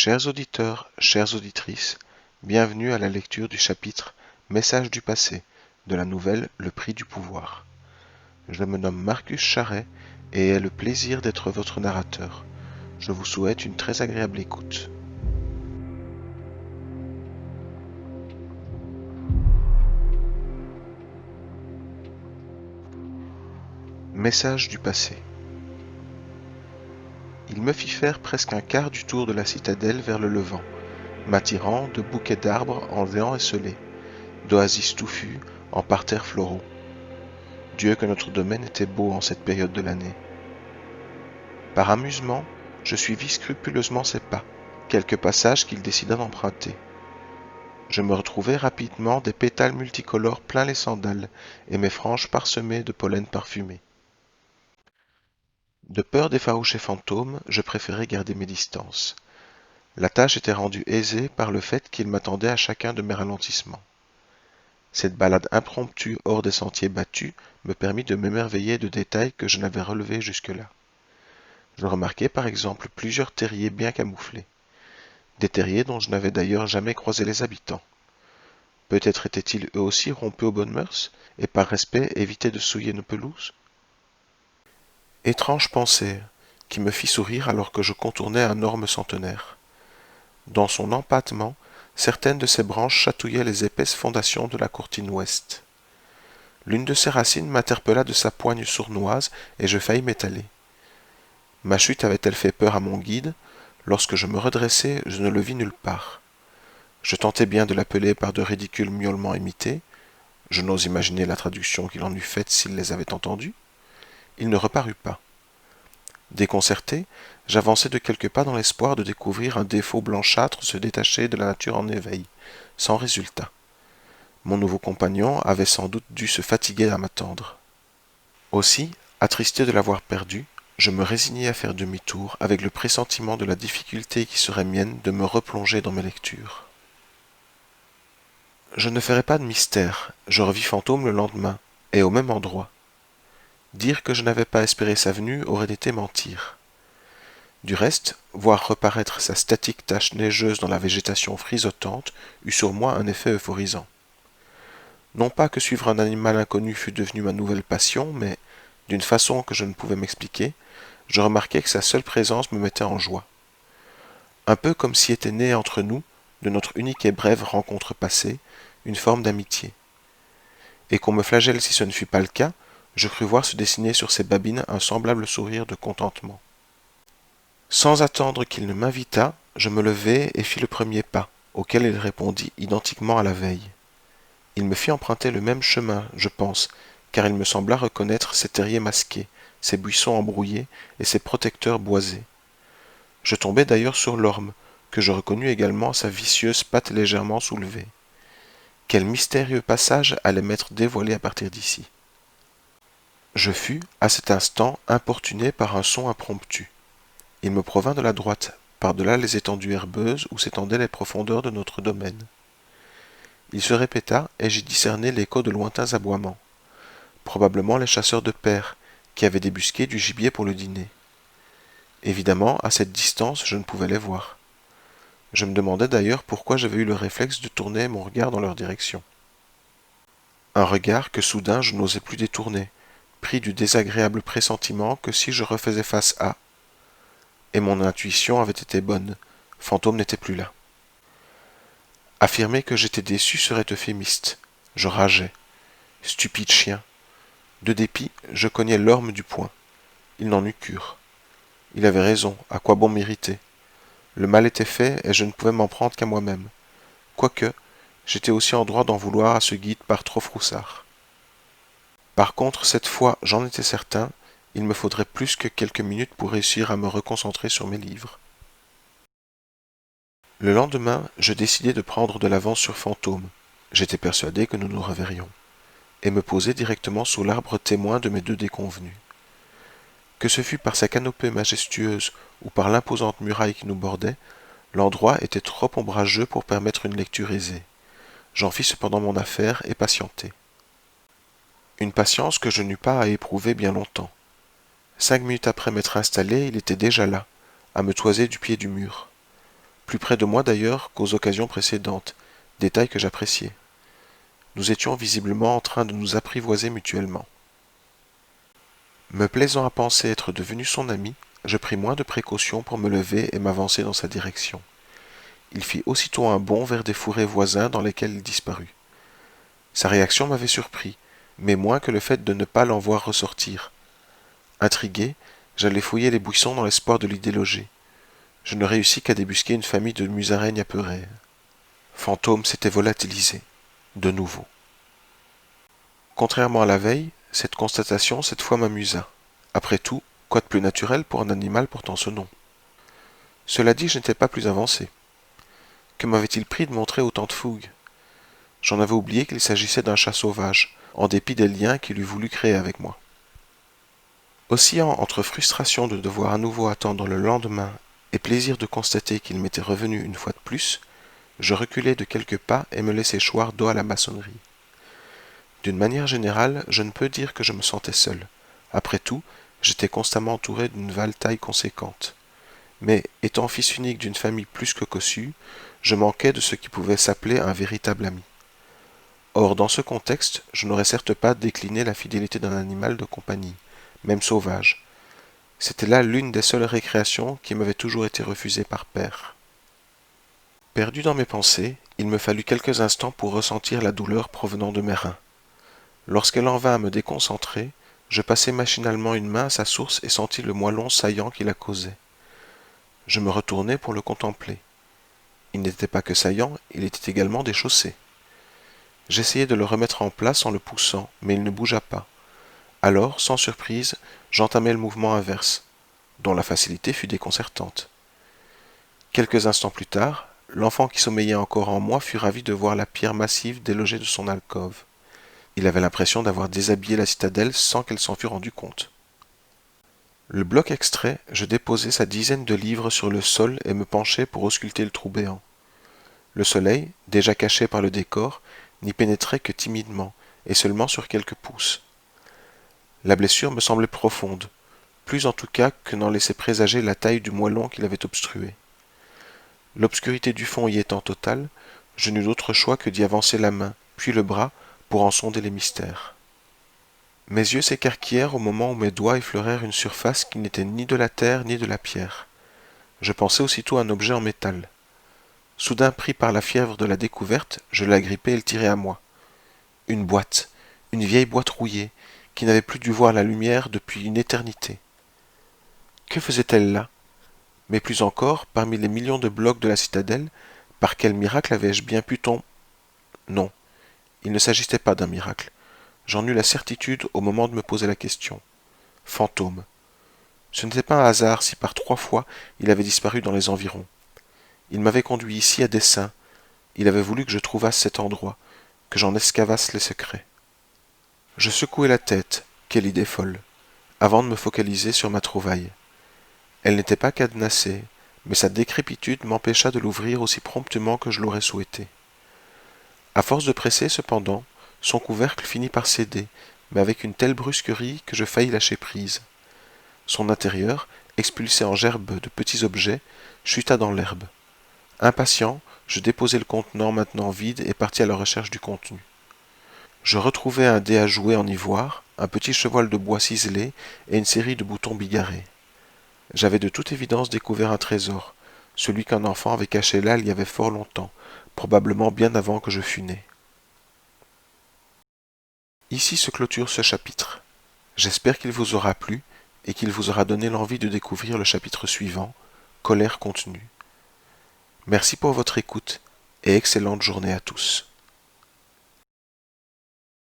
Chers auditeurs, chères auditrices, bienvenue à la lecture du chapitre Message du passé de la nouvelle Le Prix du pouvoir. Je me nomme Marcus Charret et ai le plaisir d'être votre narrateur. Je vous souhaite une très agréable écoute. Message du passé. Il me fit faire presque un quart du tour de la citadelle vers le levant, m'attirant de bouquets d'arbres en géants esselés, d'oasis touffues en parterres floraux. Dieu que notre domaine était beau en cette période de l'année. Par amusement, je suivis scrupuleusement ses pas, quelques passages qu'il décida d'emprunter. Je me retrouvai rapidement des pétales multicolores plein les sandales et mes franges parsemées de pollen parfumé. De peur d'effaroucher Fantôme, je préférai garder mes distances. La tâche était rendue aisée par le fait qu'il m'attendait à chacun de mes ralentissements. Cette balade impromptue hors des sentiers battus me permit de m'émerveiller de détails que je n'avais relevés jusque-là. Je remarquai par exemple plusieurs terriers bien camouflés. Des terriers dont je n'avais d'ailleurs jamais croisé les habitants. Peut-être étaient-ils eux aussi rompus aux bonnes mœurs, et par respect évitaient de souiller nos pelouses? Étrange pensée, qui me fit sourire alors que je contournais un orme centenaire. Dans son empattement, certaines de ses branches chatouillaient les épaisses fondations de la courtine ouest. L'une de ses racines m'interpella de sa poigne sournoise, et je faillis m'étaler. Ma chute avait-elle fait peur à mon guide? Lorsque je me redressai, je ne le vis nulle part. Je tentai bien de l'appeler par de ridicules miaulements imités. Je n'ose imaginer la traduction qu'il en eût faite s'il les avait entendus. Il ne reparut pas. Déconcerté, j'avançai de quelques pas dans l'espoir de découvrir un défaut blanchâtre se détacher de la nature en éveil, sans résultat. Mon nouveau compagnon avait sans doute dû se fatiguer à m'attendre. Aussi, attristé de l'avoir perdu, je me résignai à faire demi-tour avec le pressentiment de la difficulté qui serait mienne de me replonger dans mes lectures. Je ne ferai pas de mystère, je revis Fantôme le lendemain, et au même endroit. Dire que je n'avais pas espéré sa venue aurait été mentir. Du reste, voir reparaître sa statique tache neigeuse dans la végétation frisotante eut sur moi un effet euphorisant. Non pas que suivre un animal inconnu fût devenu ma nouvelle passion, mais, d'une façon que je ne pouvais m'expliquer, je remarquai que sa seule présence me mettait en joie. Un peu comme si était née entre nous, de notre unique et brève rencontre passée, une forme d'amitié. Et qu'on me flagelle si ce ne fut pas le cas, je crus voir se dessiner sur ses babines un semblable sourire de contentement. Sans attendre qu'il ne m'invitât, je me levai et fis le premier pas, auquel il répondit identiquement à la veille. Il me fit emprunter le même chemin, je pense, car il me sembla reconnaître ses terriers masqués, ses buissons embrouillés et ses protecteurs boisés. Je tombai d'ailleurs sur l'orme, que je reconnus également à sa vicieuse patte légèrement soulevée. Quel mystérieux passage allait m'être dévoilé à partir d'ici? Je fus, à cet instant, importuné par un son impromptu. Il me provint de la droite, par-delà les étendues herbeuses où s'étendaient les profondeurs de notre domaine. Il se répéta, et j'y discernai l'écho de lointains aboiements. Probablement les chasseurs de pères, qui avaient débusqué du gibier pour le dîner. Évidemment, à cette distance, je ne pouvais les voir. Je me demandais d'ailleurs pourquoi j'avais eu le réflexe de tourner mon regard dans leur direction. Un regard que soudain je n'osais plus détourner, pris du désagréable pressentiment que si je refaisais face à... Et mon intuition avait été bonne, Fantôme n'était plus là. Affirmer que j'étais déçu serait euphémiste. Je rageais. Stupide chien. De dépit, je cognais l'orme du poing. Il n'en eut cure. Il avait raison, à quoi bon m'irriter? Le mal était fait et je ne pouvais m'en prendre qu'à moi-même. Quoique, j'étais aussi en droit d'en vouloir à ce guide par trop froussard. Par contre, cette fois, j'en étais certain, il me faudrait plus que quelques minutes pour réussir à me reconcentrer sur mes livres. Le lendemain, je décidai de prendre de l'avance sur Fantôme. J'étais persuadé que nous nous reverrions, et me posai directement sous l'arbre témoin de mes deux déconvenus. Que ce fût par sa canopée majestueuse ou par l'imposante muraille qui nous bordait, l'endroit était trop ombrageux pour permettre une lecture aisée. J'en fis cependant mon affaire et patientai. Une patience que je n'eus pas à éprouver bien longtemps. 5 minutes après m'être installé, il était déjà là, à me toiser du pied du mur. plus près de moi d'ailleurs qu'aux occasions précédentes, détail que j'appréciais. Nous étions visiblement en train de nous apprivoiser mutuellement. Me plaisant à penser être devenu son ami, je pris moins de précautions pour me lever et m'avancer dans sa direction. Il fit aussitôt un bond vers des fourrés voisins dans lesquels il disparut. Sa réaction m'avait surpris, mais moins que le fait de ne pas l'en voir ressortir. Intrigué, j'allais fouiller les buissons dans l'espoir de l'y déloger. Je ne réussis qu'à débusquer une famille de musaraignes apeurées. Fantôme s'était volatilisé, de nouveau. Contrairement à la veille, cette constatation cette fois m'amusa. Après tout, quoi de plus naturel pour un animal portant ce nom? Cela dit, je n'étais pas plus avancé. Que m'avait-il pris de montrer autant de fougue? J'en avais oublié qu'il s'agissait d'un chat sauvage, en dépit des liens qu'il eût voulu créer avec moi. Oscillant entre frustration de devoir à nouveau attendre le lendemain et plaisir de constater qu'il m'était revenu une fois de plus, je reculai de quelques pas et me laissai choir dos à la maçonnerie. D'une manière générale, je ne peux dire que je me sentais seul. Après tout, j'étais constamment entouré d'une valetaille conséquente. Mais, étant fils unique d'une famille plus que cossue, je manquais de ce qui pouvait s'appeler un véritable ami. Or, dans ce contexte, je n'aurais certes pas décliné la fidélité d'un animal de compagnie, même sauvage. C'était là l'une des seules récréations qui m'avait toujours été refusée par père. Perdu dans mes pensées, il me fallut quelques instants pour ressentir la douleur provenant de mes reins. Lorsqu'elle en vint à me déconcentrer, je passai machinalement une main à sa source et sentis le moellon saillant qui la causait. Je me retournai pour le contempler. Il n'était pas que saillant, il était également déchaussé. J'essayai de le remettre en place en le poussant, mais il ne bougea pas. Alors, sans surprise, j'entamai le mouvement inverse, dont la facilité fut déconcertante. Quelques instants plus tard, l'enfant qui sommeillait encore en moi fut ravi de voir la pierre massive délogée de son alcôve. Il avait l'impression d'avoir déshabillé la citadelle sans qu'elle s'en fût rendue compte. Le bloc extrait, je déposai sa dizaine de livres sur le sol et me penchai pour ausculter le trou béant. Le soleil, déjà caché par le décor, n'y pénétrait que timidement, et seulement sur quelques pouces. La blessure me semblait profonde, plus en tout cas que n'en laissait présager la taille du moellon qui l'avait obstrué. L'obscurité du fond y étant totale, je n'eus d'autre choix que d'y avancer la main, puis le bras, pour en sonder les mystères. Mes yeux s'écarquillèrent au moment où mes doigts effleurèrent une surface qui n'était ni de la terre ni de la pierre. Je pensai aussitôt à un objet en métal. Soudain pris par la fièvre de la découverte, je l'agrippai et le tirai à moi. Une boîte, une vieille boîte rouillée, qui n'avait plus dû voir la lumière depuis une éternité. Que faisait-elle là? Mais plus encore, parmi les millions de blocs de la citadelle, par quel miracle avais-je bien pu tomber? Non, il ne s'agissait pas d'un miracle. J'en eus la certitude au moment de me poser la question. Fantôme. Ce n'était pas un hasard si par 3 fois il avait disparu dans les environs. Il m'avait conduit ici à dessein. Il avait voulu que je trouvasse cet endroit, que j'en escavasse les secrets. Je secouai la tête, quelle idée folle, avant de me focaliser sur ma trouvaille. Elle n'était pas cadenassée, mais sa décrépitude m'empêcha de l'ouvrir aussi promptement que je l'aurais souhaité. À force de presser, cependant, son couvercle finit par céder, mais avec une telle brusquerie que je faillis lâcher prise. Son intérieur, expulsé en gerbes de petits objets, chuta dans l'herbe. Impatient, je déposai le contenant maintenant vide et partis à la recherche du contenu. Je retrouvai un dé à jouer en ivoire, un petit cheval de bois ciselé et une série de boutons bigarrés. J'avais de toute évidence découvert un trésor, celui qu'un enfant avait caché là il y avait fort longtemps, probablement bien avant que je fus né. Ici se clôture ce chapitre. J'espère qu'il vous aura plu et qu'il vous aura donné l'envie de découvrir le chapitre suivant, Colère contenue. Merci pour votre écoute et excellente journée à tous.